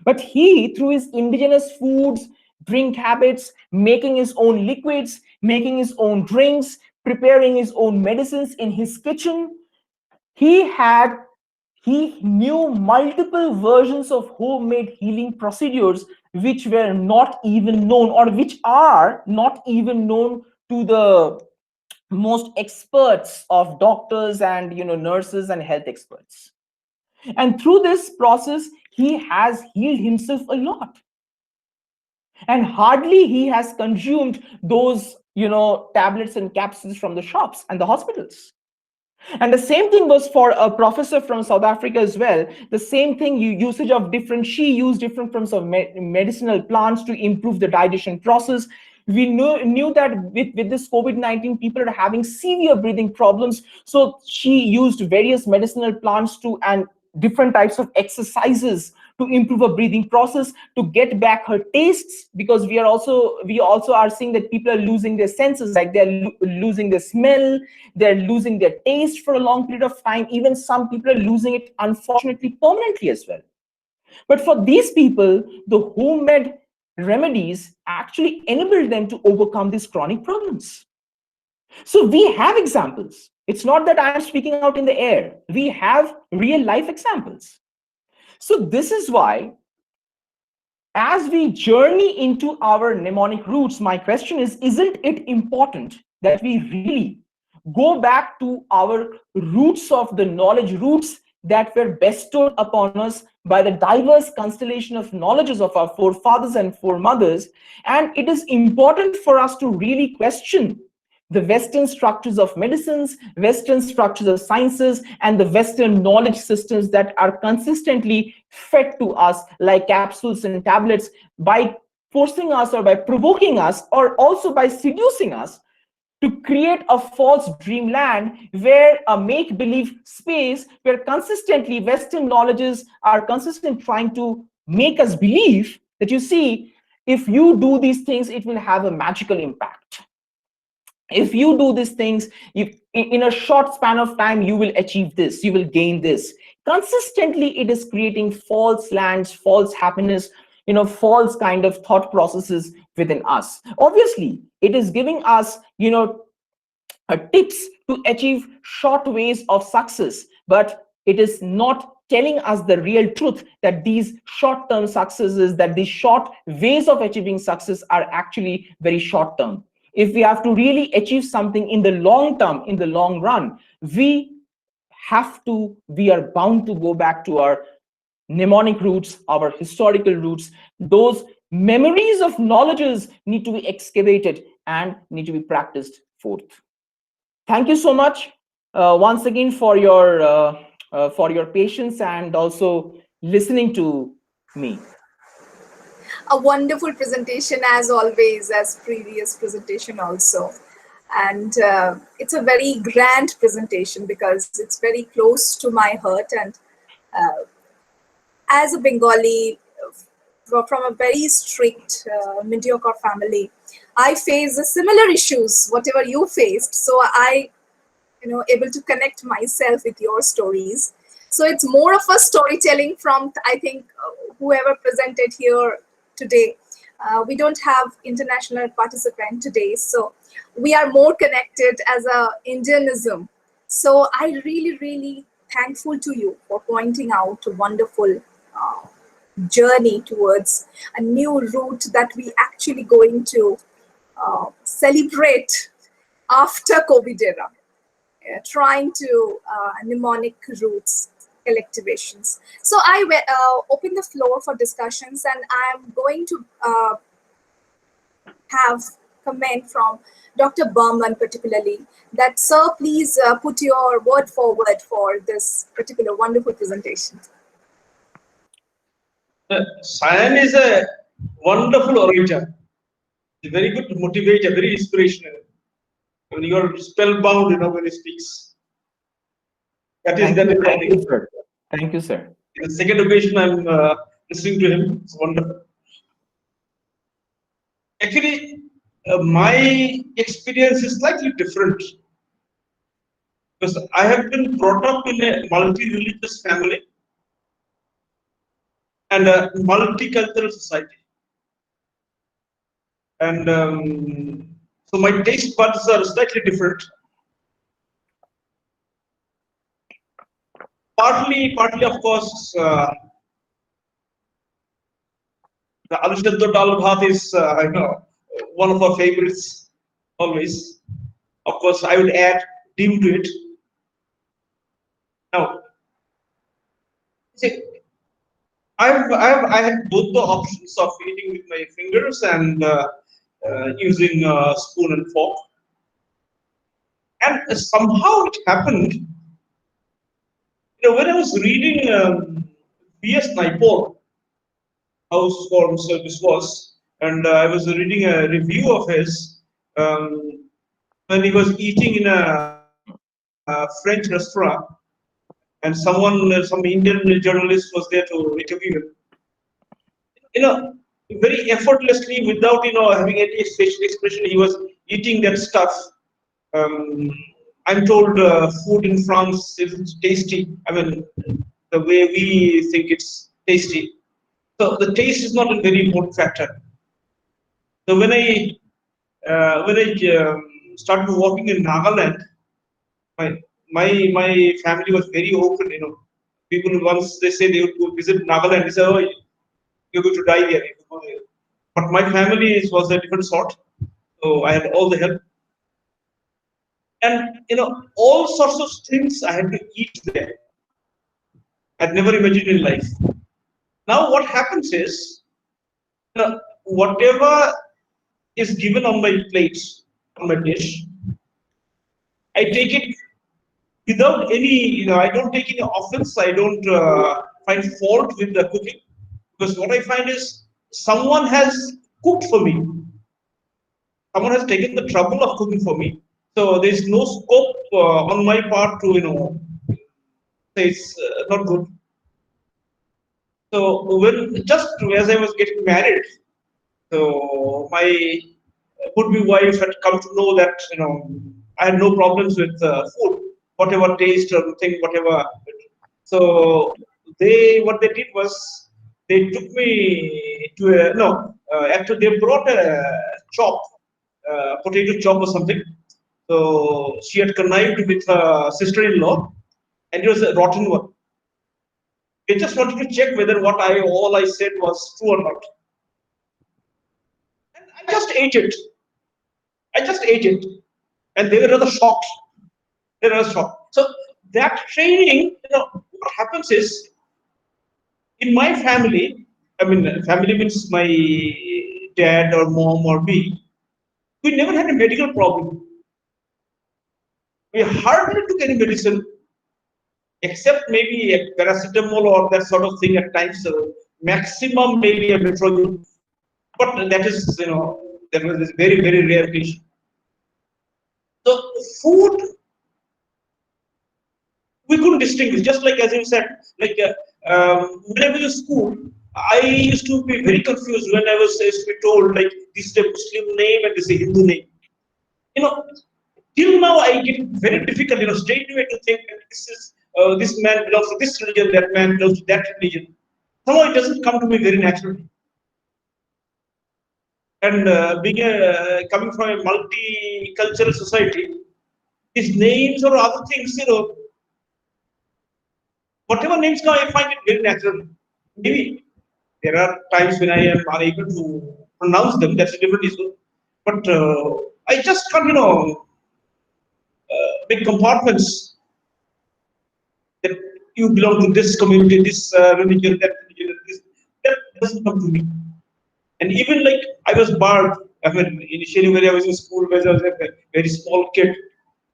But he, through his indigenous foods, drink habits, making his own liquids, making his own drinks, preparing his own medicines in his kitchen, he knew multiple versions of homemade healing procedures which were not even known, or which are not even known to the most experts of doctors and nurses and health experts. And through this process, he has healed himself a lot. And hardly he has consumed those tablets and capsules from the shops and the hospitals. And the same thing was for a professor from South Africa as well. The same thing, usage of she used different forms of medicinal plants to improve the digestion process. We knew that with this COVID-19, people are having severe breathing problems. So she used various medicinal plants and different types of exercises to improve a breathing process, to get back her tastes, because we also are seeing that people are losing their senses, like they're losing their smell, they're losing their taste for a long period of time. Even some people are losing it, unfortunately, permanently as well. But for these people, the homemade remedies actually enabled them to overcome these chronic problems. So we have examples. It's not that I'm speaking out in the air. We have real life examples. So this is why, as we journey into our mnemonic roots, my question is, isn't it important that we really go back to our roots of the knowledge, roots that were bestowed upon us by the diverse constellation of knowledges of our forefathers and foremothers? And it is important for us to really question the Western structures of medicines, Western structures of sciences, and the Western knowledge systems that are consistently fed to us like capsules and tablets by forcing us or by provoking us or also by seducing us to create a false dreamland where a make-believe space where consistently Western knowledges are consistent trying to make us believe that, you see, if you do these things, it will have a magical impact. If you do these things, in a short span of time, you will achieve this, you will gain this. Consistently, it is creating false lands, false happiness, false kind of thought processes within us. Obviously, it is giving us, tips to achieve short ways of success, but it is not telling us the real truth that these short-term successes, that these short ways of achieving success are actually very short-term. If we have to really achieve something in the long term, in the long run, we are bound to go back to our mnemonic roots, our historical roots. Those memories of knowledges need to be excavated and need to be practiced forth. Thank you so much once again for your patience and also listening to me. A wonderful presentation as always, as previous presentation also. And it's a very grand presentation because it's very close to my heart. And as a Bengali from a very strict, mediocre family, I face the similar issues, whatever you faced. So I, able to connect myself with your stories. So it's more of a storytelling from, I think, whoever presented here today. We don't have international participant today, so we are more connected as a Indianism. So I really, really thankful to you for pointing out a wonderful journey towards a new route that we actually going to celebrate after COVID era, trying to mnemonic roots, collectivations. So I open the floor for discussions, and I'm going to have comment from Dr. Burman particularly that, sir, please put your word forward for this particular wonderful presentation. Sayan is a wonderful orator, a very good motivator, very inspirational. When you are spellbound, when he speaks. That is Thank you, sir. Thank you, sir. The second occasion I'm listening to him. It's wonderful. Actually, my experience is slightly different because I have been brought up in a multi-religious family and a multicultural society. And so my taste buds are slightly different. Partly, of course, the Aloo Seddho Dal Bhat is, one of our favorites always. Of course, I would add dim to it. Now, see, I have both the options of eating with my fingers and using a spoon and fork. And somehow it happened. When I was reading B.S. Naipaul, House Form Service was, and I was reading a review of his when he was eating in a French restaurant, and some Indian journalist was there to interview him. Very effortlessly, without having any facial expression, he was eating that stuff. I'm told food in France is tasty. I mean, the way we think it's tasty. So the taste is not a very important factor. So when I started working in Nagaland, my family was very open. People once they say they would go visit Nagaland, they say, "Oh, you're going to die there." But my family was a different sort, so I had all the help. And all sorts of things I had to eat there. I'd never imagined in life. Now what happens is, whatever is given on my plate, on my dish, I take it without any, I don't take any offense. I don't find fault with the cooking, because what I find is someone has cooked for me. Someone has taken the trouble of cooking for me. So there's no scope on my part to, say it's not good. So when just as I was getting married, so my would-be wife had come to know that I had no problems with food, whatever taste or thing, whatever. So what they did was they took me to a no. Actually, they brought a chop, potato chop or something. So she had connived with her sister-in-law, and it was a rotten one. They just wanted to check whether what all I said was true or not. And I just ate it. I just ate it. And they were rather shocked. They were rather shocked. So that training, what happens is in my family, I mean, family means my dad or mom or me, we never had a medical problem. We hardly took any medicine except maybe a paracetamol or that sort of thing at times. So maximum maybe a Metrogyl, but that is that was a very very rare case. So food we couldn't distinguish. Just like as you said, like when I was in school, I used to be very confused when I was used to be told like this is a Muslim name and this is a Hindu name. You know, till now I get very difficult. Straight away to think that this man belongs to this religion, that man belongs to that religion. Somehow it doesn't come to me very naturally. And being coming from a multicultural society, these names or other things, whatever names come, I find it very natural. Maybe there are times when I am unable to pronounce them. That's a different issue. But I just can't, make compartments that you belong to this community, this religion, that religion, this. That doesn't come to me. And even like I was barred. I mean, initially when I was in school, when I was a very small kid,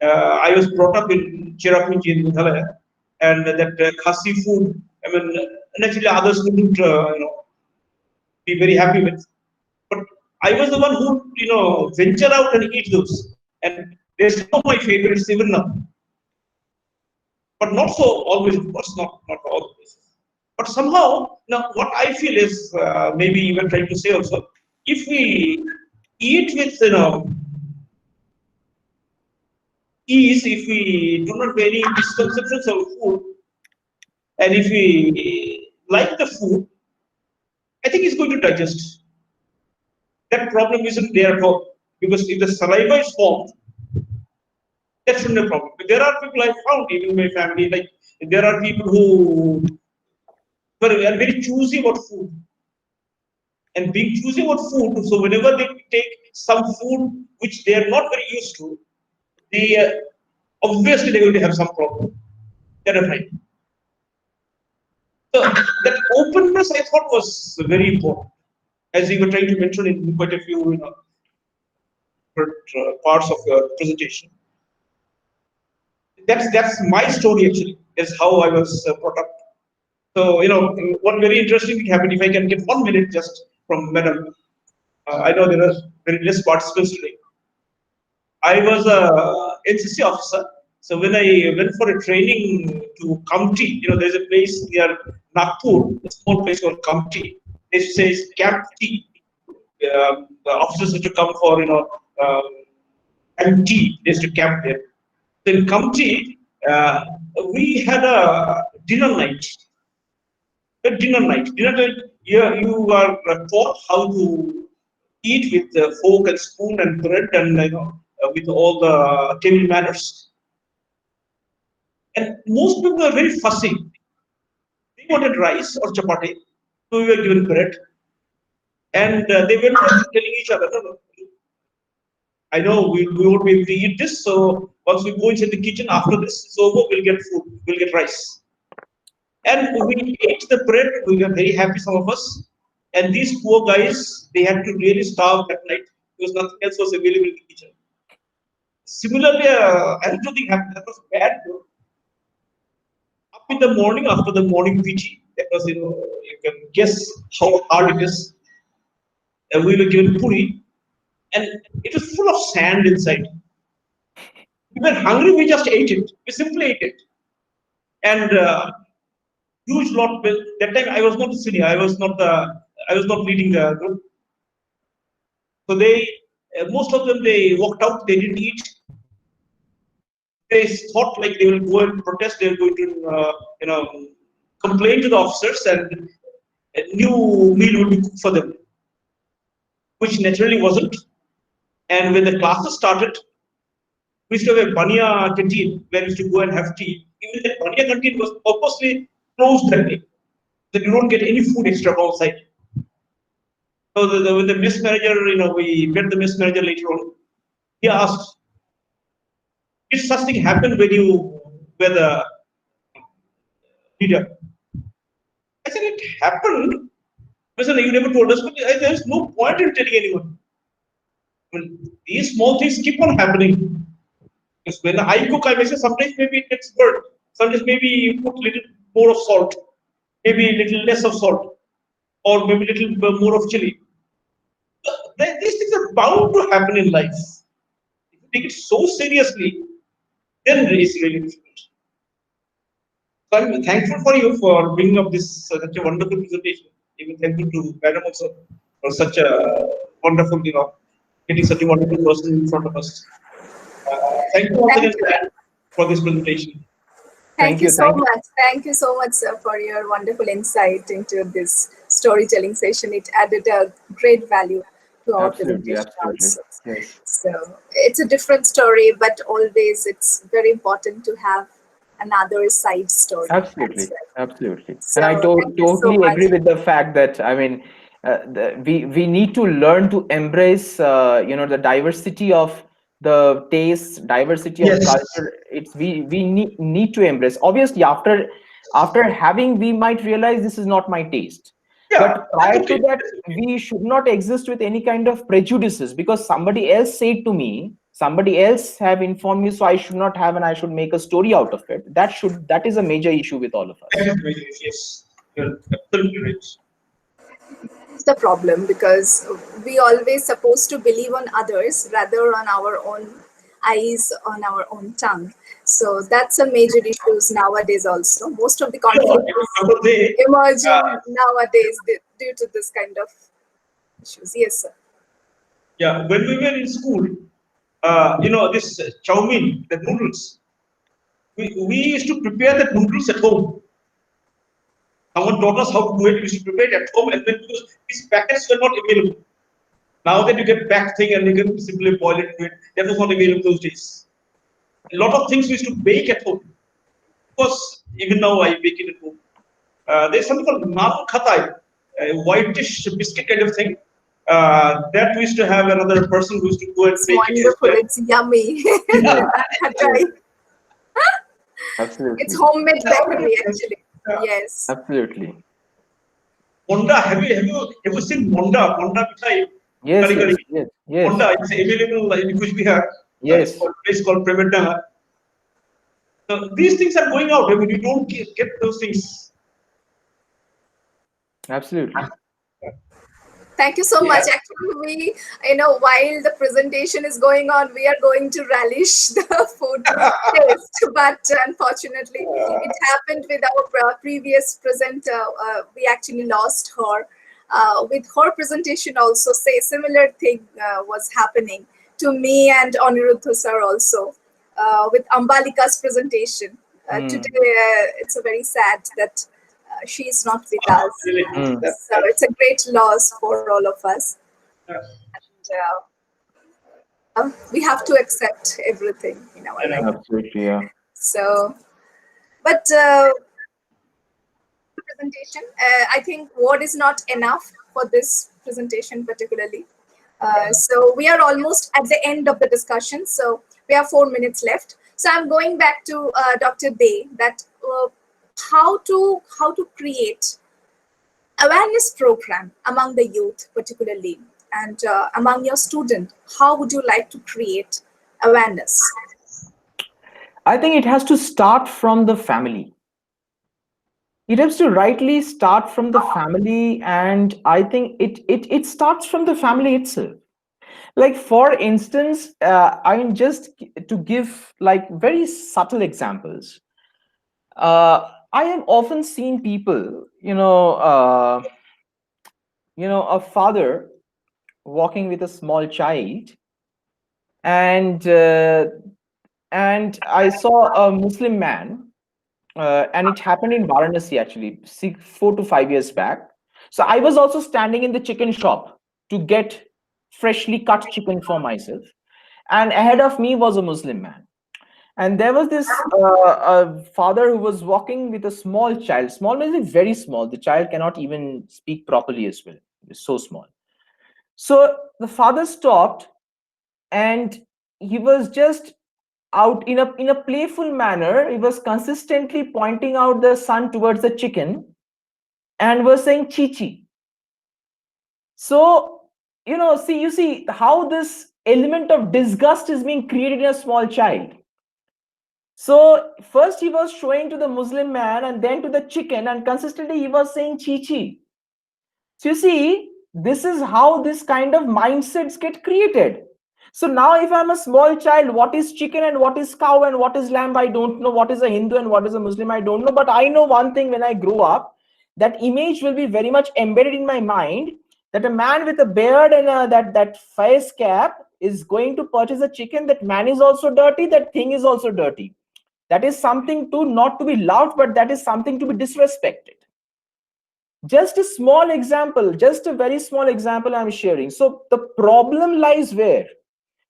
I was brought up in Cherrapunji in Meghalaya, and that khasi food. I mean, naturally others wouldn't, be very happy with. But I was the one who, venture out and eat those. And they're some of my favorites even now. But not so always, of course, not always. But somehow, now what I feel is maybe even trying to say also, if we eat with ease, if we do not have any misconceptions of food, and if we like the food, I think it's going to digest. That problem isn't there at all. Because if the saliva is formed, that shouldn't be a problem. But there are people I found, even in my family, like there are people who are very choosy about food. And being choosy about food, so whenever they take some food which they are not very used to, they obviously they're going to have some problem. They're right. So that openness I thought was very important, as you were trying to mention in quite a few parts of your presentation. That's my story actually. Is how I was brought up. So what very interesting thing happened. If I can get 1 minute just from Madam, I know there are very less participants today. I was a NCC officer. So when I went for a training to Kamti, there's a place near Nagpur, a small place called Kamti. It says Camp T. The officers used to come for MT. They used to camp there. So in Kamti, we had a dinner night. Dinner night. Yeah, you are taught how to eat with fork and spoon and bread and with all the table manners. And most people are very fussy. They wanted rice or chapati, so we were given bread, and they went on telling each other, no, I know we won't be able to eat this, so once we go inside the kitchen after this is over, we'll get food, we'll get rice. And we ate the bread, we were very happy, some of us. And these poor guys, they had to really starve that night because nothing else was available in the kitchen. Similarly, I don't think happened. That was bad. Though. Up in the morning, after the morning PT, that was, you can guess how hard it is. we were given puri, and it was full of sand inside. We were hungry, we just ate it. We simply ate it. And huge lot. That time I was not the senior. I was not leading the group. So they, most of them, they walked out. They didn't eat. They thought like they will go and protest. They were going to, complain to the officers, and a new meal would be cooked for them, which naturally wasn't. And when the classes started, we used to have a Bania canteen where we used to go and have tea. Even that Bania canteen was purposely closed that day, that you don't get any food extra outside. So with the mess manager, we met the mess manager later on. He asked, "Did such thing happen when you were the leader?" I said, "It happened." I said, "You never told us," but there's no point in telling anyone. I mean, these small things keep on happening. Because when I cook, I may say sometimes maybe it gets burnt. Sometimes maybe you put a little more of salt, maybe a little less of salt, or maybe a little more of chili. These things are bound to happen in life. If you take it so seriously, then it's really difficult. So I'm thankful for you for bringing up this such a wonderful presentation. Even thankful to Madam also for such a wonderful, getting such a wonderful person in front of us. Thank you once again for this presentation. Thank you so much. Thank you so much, sir, for your wonderful insight into this storytelling session. It added a great value to our presentation also. Yes. So it's a different story, but always it's very important to have another side story. Absolutely. So, And I totally agree with the fact that, I mean, we need to learn to embrace the diversity of the taste, diversity of culture. It's we need to embrace. Obviously, after having, we might realize this is not my taste. But prior to that, we should not exist with any kind of prejudices, because somebody else said to me, somebody else have informed me, so I should not have, and I should make a story out of it. That is a major issue with all of us. Yes, you're absolutely right. It's the problem, because we always supposed to believe on others rather on our own eyes, on our own tongue. So that's a major issue nowadays also. Most of the conflicts emerging nowadays due to this kind of issues. Yes, sir. Yeah, when we were in school, this chow mein, the noodles, we used to prepare the noodles at home. Someone taught us how to do it. We used to prepare it at home, and then because these packets were not available. Now that you get packed thing and you can simply boil it, that was not available those days. A lot of things we used to bake at home. Of course, even now I bake it at home. There's something called naan khatai, a whitish biscuit kind of thing. That we used to have another person who used to go and it's bake wonderful. it. It's yummy. Absolutely. It's homemade bakery, actually. Yes. Absolutely. Monda, have you seen Monda? Monda mithai. Yes. Monda is available in Kuch Bihar. Yes. A place called Preventa. So these things are going out. I mean, you don't get those things. Absolutely. Thank you so much. Actually, while the presentation is going on, we are going to relish the food taste. But unfortunately, it happened with our previous presenter. We actually lost her. With her presentation also, similar thing was happening to me and Aniruddha sir also. With Ambalika's presentation. Today, it's a very sad that she is not with us. So it's a great loss for all of us. And, we have to accept everything in our life. Absolutely, yeah. So, but presentation, I think word is not enough for this presentation particularly. So we are almost at the end of the discussion. So we have 4 minutes left. So I'm going back to Dr. Dey, that how to create awareness program among the youth particularly, and among your student. How would you like to create awareness? I think it has to start from the family. it has to rightly start from the family, and I think it starts from the family itself. Like for instance, I mean, just to give like very subtle examples, I have often seen people, a father walking with a small child, and I saw a Muslim man, and it happened in Varanasi actually, 4 to 5 years back. So I was also standing in the chicken shop to get freshly cut chicken for myself, and ahead of me was a Muslim man. And there was this father who was walking with a small child. Small means very small. The child cannot even speak properly as well. It's so small. So the father stopped, and he was just out in a playful manner. He was consistently pointing out the son towards the chicken and was saying "chichi." So you see how this element of disgust is being created in a small child. So first he was showing to the Muslim man and then to the chicken, and consistently he was saying "chichi." So you see, this is how this kind of mindsets get created. So now if I'm a small child, what is chicken and what is cow and what is lamb, I don't know. What is a Hindu and what is a Muslim, I don't know. But I know one thing: when I grow up, that image will be very much embedded in my mind, that a man with a beard and that face cap is going to purchase a chicken. That man is also dirty, that thing is also dirty. That is something to not to be loved, but that is something to be disrespected. Just a small example, just a very small example I'm sharing. So the problem lies where?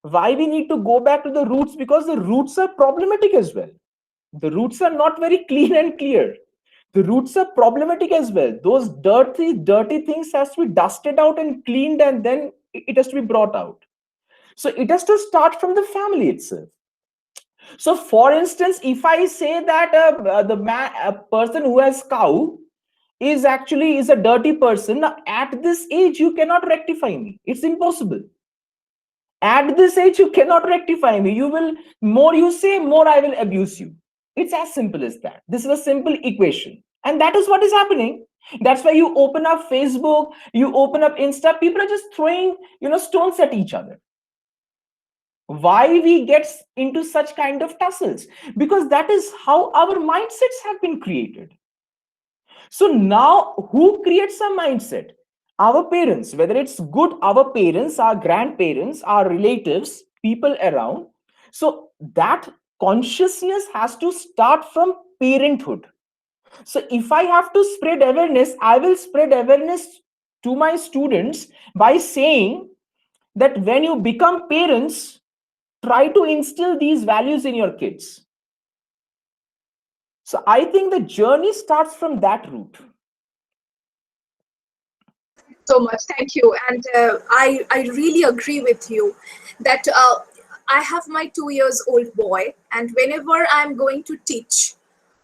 Why we need to go back to the roots? Because the roots are problematic as well. The roots are not very clean and clear. The roots are problematic as well. Those dirty things has to be dusted out and cleaned, and then it has to be brought out. So it has to start from the family itself. So for instance, if I say that a person who has cow is a dirty person, now at this age you cannot rectify me. It's impossible. At this age you cannot rectify me. You will, more you say, more I will abuse you. It's as simple as that. This is a simple equation, and that is what is happening. That's why you open up Facebook, you open up Insta, people are just throwing stones at each other. Why we get into such kind of tussles? Because that is how our mindsets have been created. So now who creates a mindset? Our parents. Whether it's good, our parents, our grandparents, our relatives, people around. So that consciousness has to start from parenthood. So if I have to spread awareness, I will spread awareness to my students by saying that when you become parents, try to instill these values in your kids. So I think the journey starts from that route. So much, thank you. And I really agree with you that I have my 2 years old boy, and whenever I'm going to teach,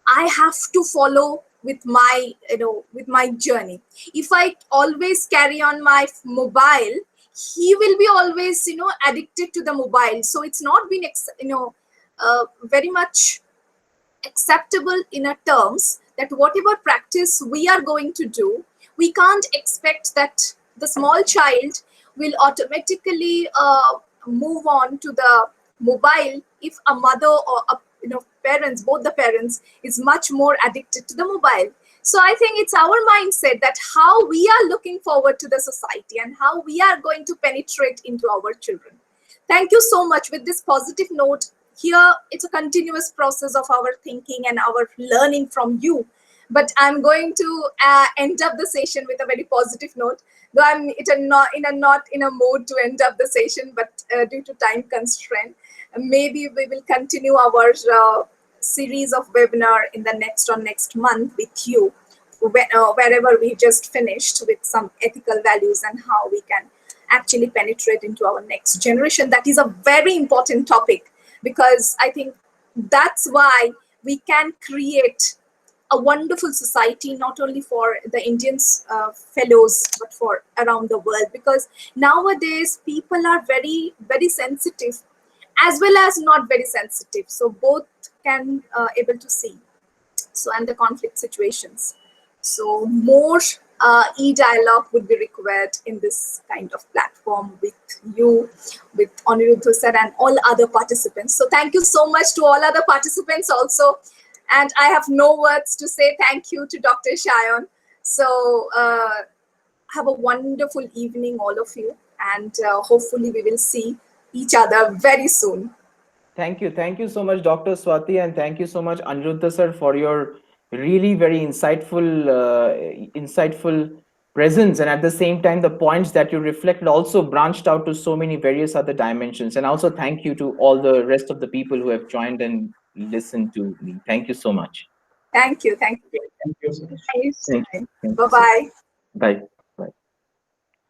I have to follow with my with my journey. If I always carry on my mobile, he will be always addicted to the mobile. So it's not been very much acceptable in a terms that whatever practice we are going to do, we can't expect that the small child will automatically move on to the mobile if a mother or parents, both the parents, is much more addicted to the mobile. So I think it's our mindset that how we are looking forward to the society and how we are going to penetrate into our children. Thank you so much. With this positive note, here it's a continuous process of our thinking and our learning from you. But I'm going to end up the session with a very positive note, though I'm not in a mode to end up the session, but due to time constraint, maybe we will continue our series of webinar in the next month with you, wherever we just finished with some ethical values and how we can actually penetrate into our next generation. That is a very important topic, because I think that's why we can create a wonderful society, not only for the Indians fellows, but for around the world. Because nowadays people are very, very sensitive, as well as not very sensitive. So both can able to see. So, and the conflict situations. So more e-dialogue would be required in this kind of platform with you, with Aniruddha sir and all other participants. So thank you so much to all other participants also. And I have no words to say thank you to Dr. Shayan. So have a wonderful evening, all of you. And hopefully we will see each other very soon. Thank you. Thank you so much, Dr. Swati, and thank you so much, Aniruddha sir, for your really very insightful presence. And at the same time, the points that you reflected also branched out to so many various other dimensions. And also thank you to all the rest of the people who have joined and listened to me. Thank you so much. Thank you. Thank you. Thank you so much. Thank you. Thank you. Bye-bye. Bye.